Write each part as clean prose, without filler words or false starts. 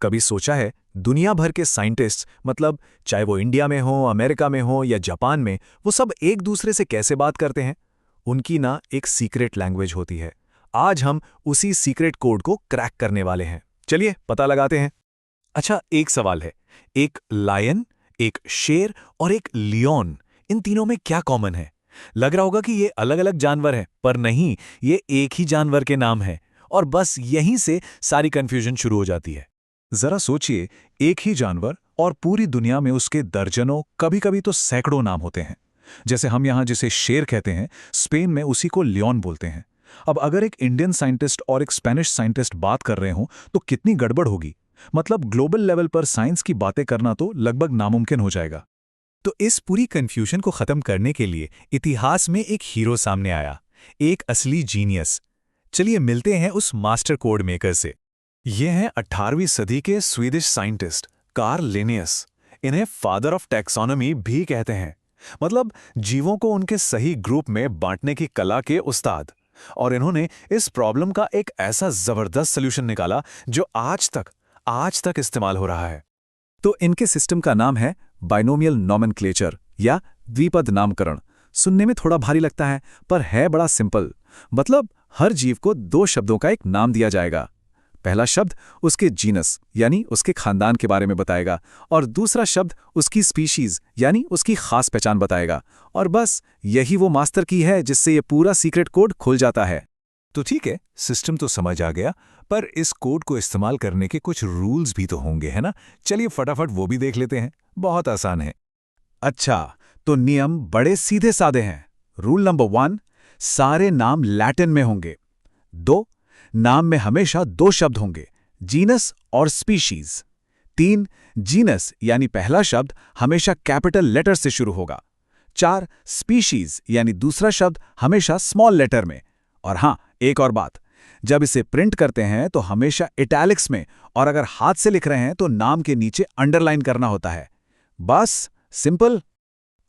कभी सोचा है दुनिया भर के साइंटिस्ट्स, मतलब चाहे वो इंडिया में हो, अमेरिका में हो या जापान में, वो सब एक दूसरे से कैसे बात करते हैं? उनकी ना एक सीक्रेट लैंग्वेज होती है। आज हम उसी सीक्रेट कोड को क्रैक करने वाले हैं। चलिए पता लगाते हैं। अच्छा, एक सवाल है, एक लायन, एक शेर और एक लियोन, इन तीनों में क्या कॉमन है? लग रहा होगा कि ये अलग अलग जानवर हैं, पर नहीं, ये एक ही जानवर के नाम हैं। और बस यहीं से सारी कंफ्यूजन शुरू हो जाती है। जरा सोचिए, एक ही जानवर और पूरी दुनिया में उसके दर्जनों, कभी कभी तो सैकड़ों नाम होते हैं। जैसे हम यहाँ जिसे शेर कहते हैं, स्पेन में उसी को लियोन बोलते हैं। अब अगर एक इंडियन साइंटिस्ट और एक स्पेनिश साइंटिस्ट बात कर रहे हों तो कितनी गड़बड़ होगी। मतलब ग्लोबल लेवल पर साइंस की बातें करना तो लगभग नामुमकिन हो जाएगा। तो इस पूरी कंफ्यूजन को खत्म करने के लिए इतिहास में एक हीरो सामने आया, एक असली जीनियस। चलिए मिलते हैं उस मास्टर कोड मेकर से। ये हैं 18वीं सदी के स्वीडिश साइंटिस्ट कार्ल लिनियस। इन्हें फादर ऑफ टैक्सोनॉमी भी कहते हैं। मतलब जीवों को उनके सही ग्रुप में बांटने की कला के उस्ताद। और इन्होंने इस प्रॉब्लम का एक ऐसा जबरदस्त सॉल्यूशन निकाला जो आज तक इस्तेमाल हो रहा है। तो इनके सिस्टम का नाम है बाइनोमियल नॉमेनक्लेचर या द्विपद नामकरण। सुनने में थोड़ा भारी लगता है, पर है बड़ा सिंपल। मतलब हर जीव को दो शब्दों का एक नाम दिया जाएगा। पहला शब्द उसके जीनस यानी उसके खानदान के बारे में बताएगा, और दूसरा शब्द उसकी स्पीशीज यानी उसकी खास पहचान बताएगा। और बस यही वो मास्टर की है जिससे ये पूरा सीक्रेट कोड खुल जाता है। तो ठीक है, सिस्टम तो समझ आ गया, पर इस कोड को इस्तेमाल करने के कुछ रूल्स भी तो होंगे, है ना? चलिए फटाफट वो भी देख लेते हैं। बहुत आसान है। अच्छा, तो नियम बड़े सीधे साधे हैं। रूल नंबर 1, सारे नाम लैटिन में होंगे। 2, नाम में हमेशा दो शब्द होंगे, जीनस और स्पीशीज। 3, जीनस यानी पहला शब्द हमेशा कैपिटल लेटर से शुरू होगा। 4, स्पीशीज यानी दूसरा शब्द हमेशा स्मॉल लेटर में। और हाँ, एक और बात, जब इसे प्रिंट करते हैं तो हमेशा इटैलिक्स में, और अगर हाथ से लिख रहे हैं तो नाम के नीचे अंडरलाइन करना होता है। बस सिंपल।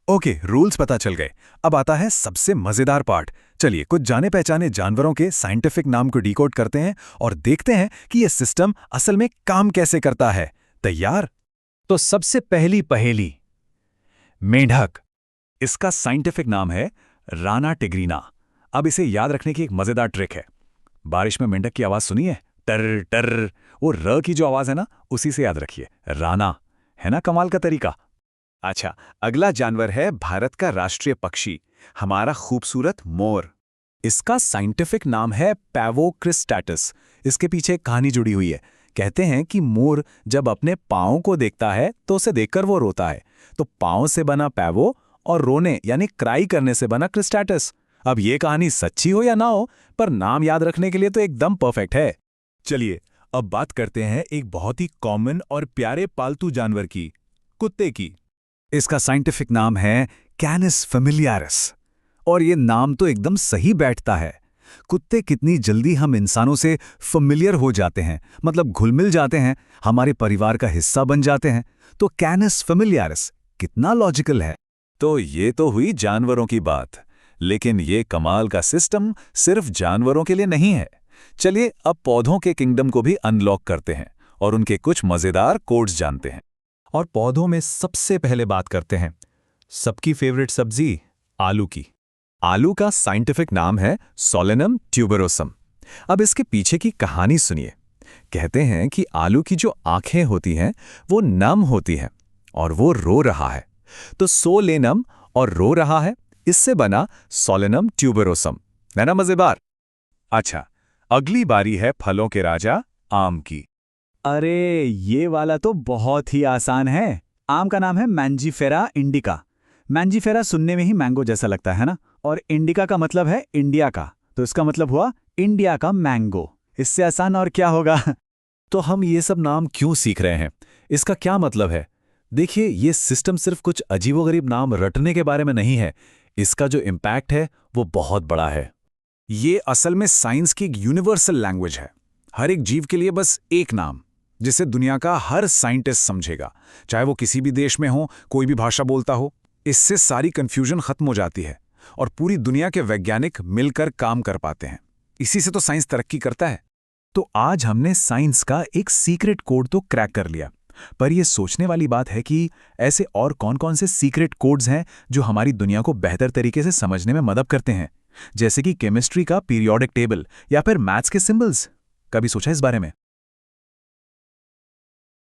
ओके, रूल्स पता चल गए। अब आता है सबसे मजेदार पार्ट। चलिए कुछ जाने पहचाने जानवरों के साइंटिफिक नाम को डिकोड करते हैं और देखते हैं कि यह सिस्टम असल में काम कैसे करता है। तैयार? तो सबसे पहली पहेली, मेंढक। इसका साइंटिफिक नाम है राना टिग्रीना। अब इसे याद रखने की एक मजेदार ट्रिक है। बारिश में मेंढक की आवाज सुनिए, टर टर, वो र की जो आवाज है ना, उसी से याद रखिए, राना। है ना कमाल का तरीका? अच्छा, अगला जानवर है भारत का राष्ट्रीय पक्षी, हमारा खूबसूरत मोर। इसका साइंटिफिक नाम है पैवो क्रिस्टैटस। इसके पीछे एक कहानी जुड़ी हुई है। कहते हैं कि मोर जब अपने पाँव को देखता है तो उसे देखकर वो रोता है। तो पाँव से बना पैवो और रोने यानी क्राई करने से बना क्रिस्टैटस। अब ये कहानी सच्ची हो या ना हो, पर नाम याद रखने के लिए तो एकदम परफेक्ट है। चलिए अब बात करते हैं एक बहुत ही कॉमन और प्यारे पालतू जानवर की, कुत्ते की। इसका साइंटिफिक नाम है कैनिस फैमिलियारिस। और ये नाम तो एकदम सही बैठता है। कुत्ते कितनी जल्दी हम इंसानों से फैमिलियर हो जाते हैं, मतलब घुल मिल जाते हैं, हमारे परिवार का हिस्सा बन जाते हैं। तो कैनिस फैमिलियारिस कितना लॉजिकल है। तो ये तो हुई जानवरों की बात, लेकिन ये कमाल का सिस्टम सिर्फ जानवरों के लिए नहीं है। चलिए अब पौधों के किंगडम को भी अनलॉक करते हैं और उनके कुछ मजेदार कोड्स जानते हैं। और पौधों में सबसे पहले बात करते हैं सबकी फेवरेट सब्जी, आलू की। आलू का साइंटिफिक नाम है सोलेनम ट्यूबरोसम। अब इसके पीछे की कहानी सुनिए। कहते हैं कि आलू की जो आंखें होती हैं वो नम होती हैं और वो रो रहा है, तो सोलेनम और रो रहा है, इससे बना सोलेनम ट्यूबरोसम। है ना मजेदार? अच्छा, अगली बारी है फलों के राजा आम की। अरे ये वाला तो बहुत ही आसान है। आम का नाम है मैंजीफेरा इंडिका। मैंजीफेरा सुनने में ही मैंगो जैसा लगता है ना, और इंडिका का मतलब है इंडिया का, तो इसका मतलब हुआ इंडिया का मैंगो। इससे आसान और क्या होगा? तो हम ये सब नाम क्यों सीख रहे हैं? इसका क्या मतलब है? देखिए, ये सिस्टम सिर्फ कुछ अजीबोगरीब नाम रटने के बारे में नहीं है। इसका जो इम्पैक्ट है वो बहुत बड़ा है। ये असल में साइंस की एक यूनिवर्सल लैंग्वेज है। हर एक जीव के लिए बस एक नाम, जिसे दुनिया का हर साइंटिस्ट समझेगा, चाहे वो किसी भी देश में हो, कोई भी भाषा बोलता हो। इससे सारी कंफ्यूजन खत्म हो जाती है और पूरी दुनिया के वैज्ञानिक मिलकर काम कर पाते हैं। इसी से तो साइंस तरक्की करता है। तो आज हमने साइंस का एक सीक्रेट कोड तो क्रैक कर लिया, पर यह सोचने वाली बात है कि ऐसे और कौन-कौन से सीक्रेट कोड्स हैं जो हमारी दुनिया को बेहतर तरीके से समझने में मदद करते हैं, जैसे कि केमिस्ट्री का पीरियोडिक टेबल या फिर मैथ्स के सिंबल्स। कभी सोचा इस बारे में?